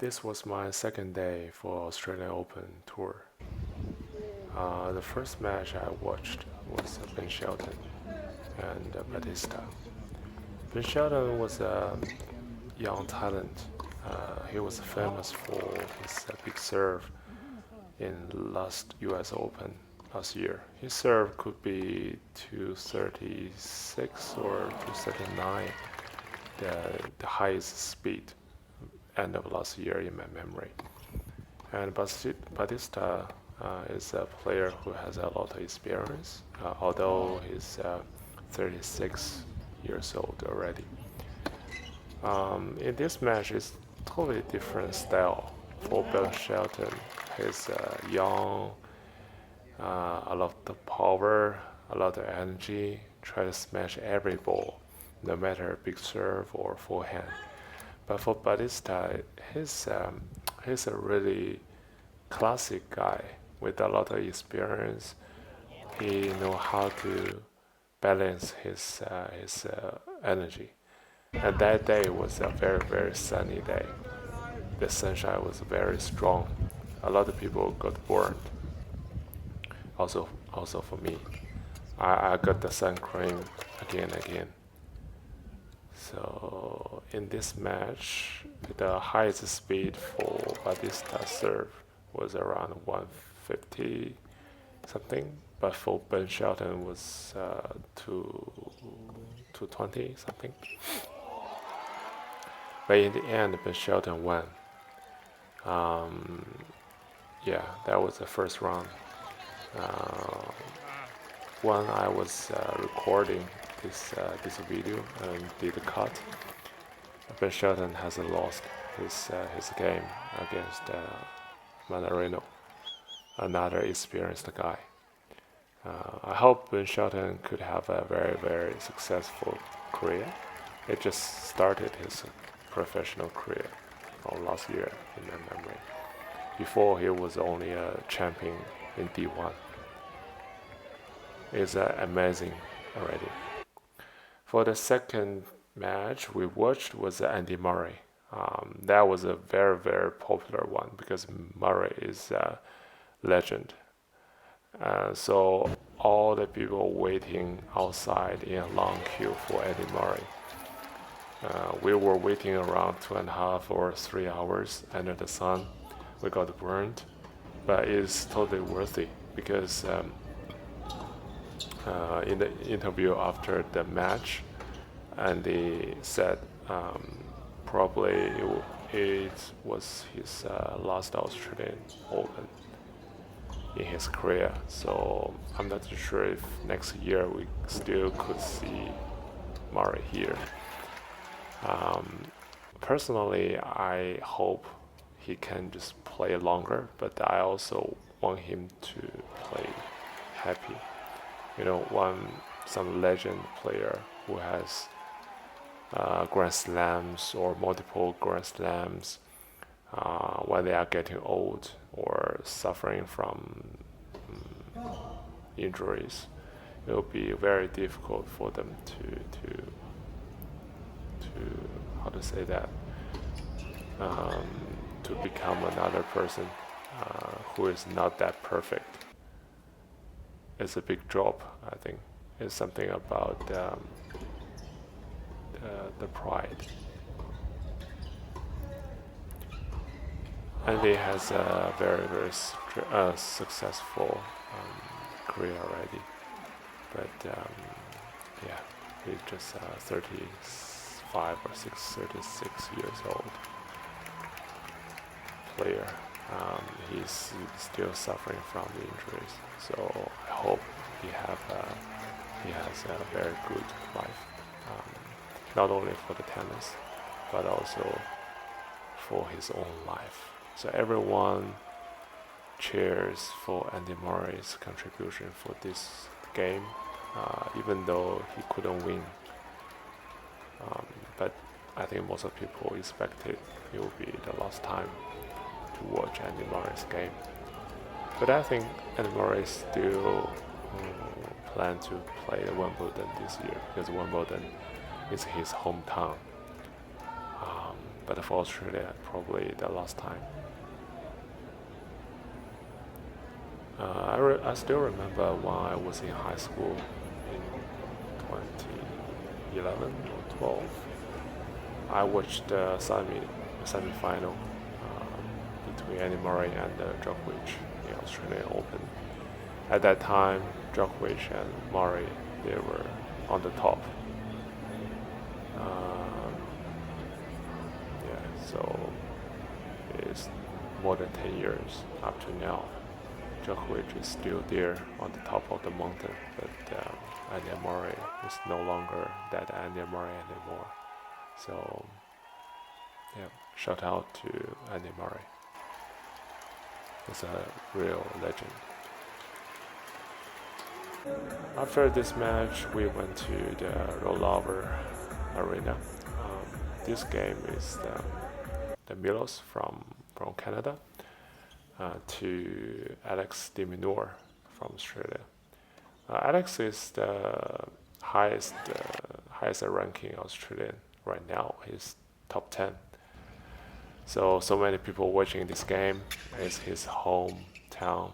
This was my second day for Australian Open tour. The first match I watched was Ben Shelton and Batista. Ben Shelton was a young talent. He was famous for his big serve in last US Open last year. His serve could be 236 or 239, the highest speed end of last year in my memory. And Batista is a player who has a lot of experience, although he's 36 years old already. In this match, it's totally different style for Ben Shelton. He's young, a lot of power, a lot of energy, try to smash every ball, no matter big serve or forehand. But for Batista, he's a really classic guy with a lot of experience. He know how to balance his energy. And that day was a very sunny day. The sunshine was very strong. A lot of people got burned. Also for me, I got the sun cream again and again. So in this match, the highest speed for Batista serve was around 150 something, but for Ben Shelton was 220 something. But in the end, Ben Shelton won. Um, yeah, that was the first round. Uh, when I was recording this video and did a cut, Ben Shelton has lost his game against Manarino, another experienced guy. I hope Ben Shelton could have a very successful career. It just started his professional career from last year in my memory. Before he was only a champion in D1. It's amazing already. For the second match we watched was Andy Murray. That was a very popular one because Murray is a legend. So all the people waiting outside in a long queue for Andy Murray. We were waiting around 2.5 or 3 hours under the sun. We got burned, but it's totally worth it because in the interview after the match, Andy said probably it was his last Australian Open in his career. So I'm not too sure if next year we still could see Murray here. Personally, I hope he can just play longer, but I also want him to play happy. You know, some legend player who has Grand Slams or multiple Grand Slams when they are getting old or suffering from injuries, it will be very difficult for them to how to say that to become another person who is not that perfect. It's a big drop, I think. It's something about the pride. And he has a very successful career already. But yeah, he's just 35 or 36 years old player. He's still suffering from the injuries, so I hope he has a very good life, not only for the tennis, but also for his own life. So everyone cheers for Andy Murray's contribution for this game, even though he couldn't win. But I think most of people expected it would be the last time to watch Andy Murray's game. But I think Andy Murray still plan to play Wimbledon this year because Wimbledon is his hometown. but for Australia, probably the last time. I still remember when I was in high school in 2011 or 12. I watched the semi-final between Andy Murray and Djokovic in Australian Open. At that time, Djokovic and Murray, they were on the top. So it's more than 10 years up to now. Djokovic is still there on the top of the mountain, but Andy Murray is no longer that Andy Murray anymore. So, yeah, shout out to Andy Murray. He's a real legend. After this match, we went to the rollover arena. This game is the Milos from Canada to Alex de Minaur from Australia. Alex is the highest ranking Australian right now. He's top 10. So many people watching this game. It's his hometown.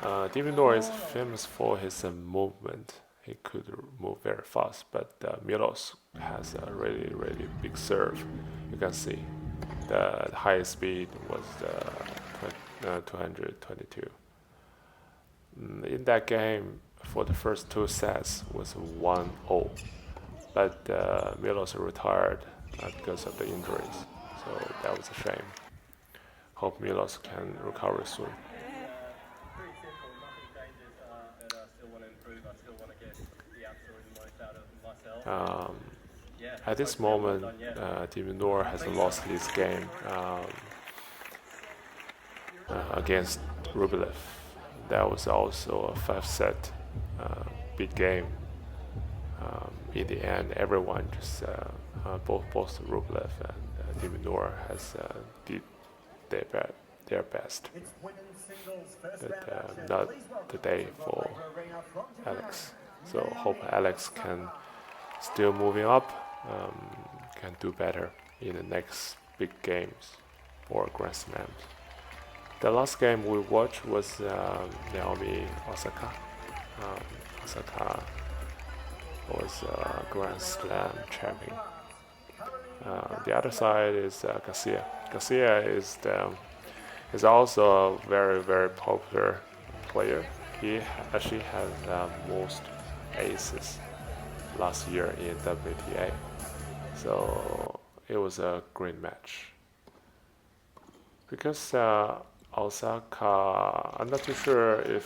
De Minaur is famous for his movement. He could move very fast, but Milos has a really, really big serve. You can see the highest speed was 222. In that game, for the first two sets was 1-0, but Milos retired because of the injuries, so that was a shame. Hope Milos can recover soon. At this moment, de Minaur has lost his game against Rublev. That was also a 5-set big game. In the end, everyone just both Rublev and de Minaur has did their best, but not today for Alex. So hope Alex can still moving up, can do better in the next big games or Grand Slams. The last game we watched was Naomi Osaka. Osaka was Grand Slam champion. The other side is Garcia. Garcia is also a very, very popular player. He actually has most aces last year in WTA. So it was a great match. Because Osaka, I'm not too sure if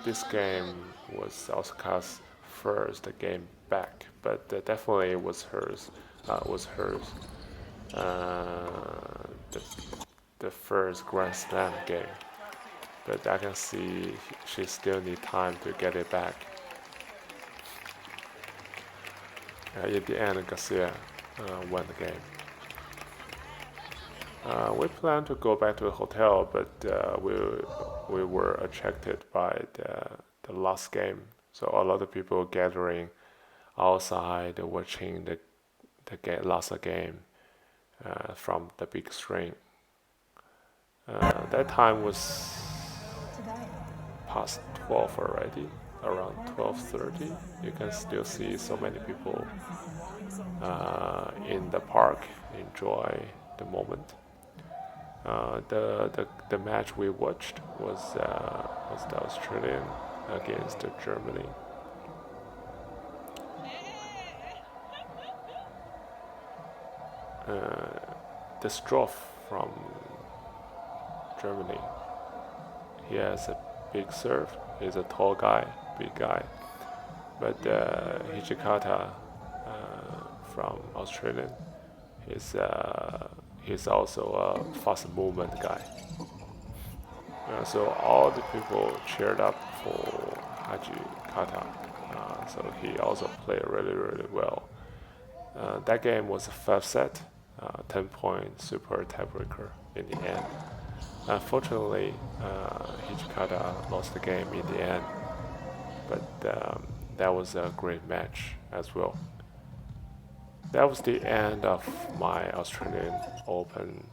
this game was Osaka's first game back, but definitely it was hers. The first Grand Slam game. But I can see she still need time to get it back. In the end, Garcia won the game. We planned to go back to the hotel, but we were attracted by the last game. So a lot of people gathering outside watching the last game from the big screen. That time was past 12 already, around 12:30. You can still see so many people in the park enjoy the moment. The match we watched was the Australian against Germany. The Stroff from Germany. He has a big serve. He's a tall guy, big guy. But Hijikata from Australian, he's also a fast movement guy. So all the people cheered up for Hijikata. So he also played really, really well. That game was a 5-set, 10-point super tiebreaker in the end. Unfortunately, Hijikata lost the game in the end, but that was a great match as well. that was the end of my Australian Open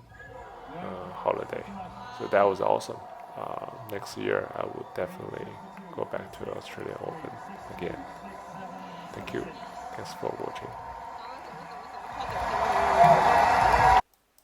holiday. So that was awesome. Next year, I would definitely go back to Australian Open again. Thank you. Thanks for watching.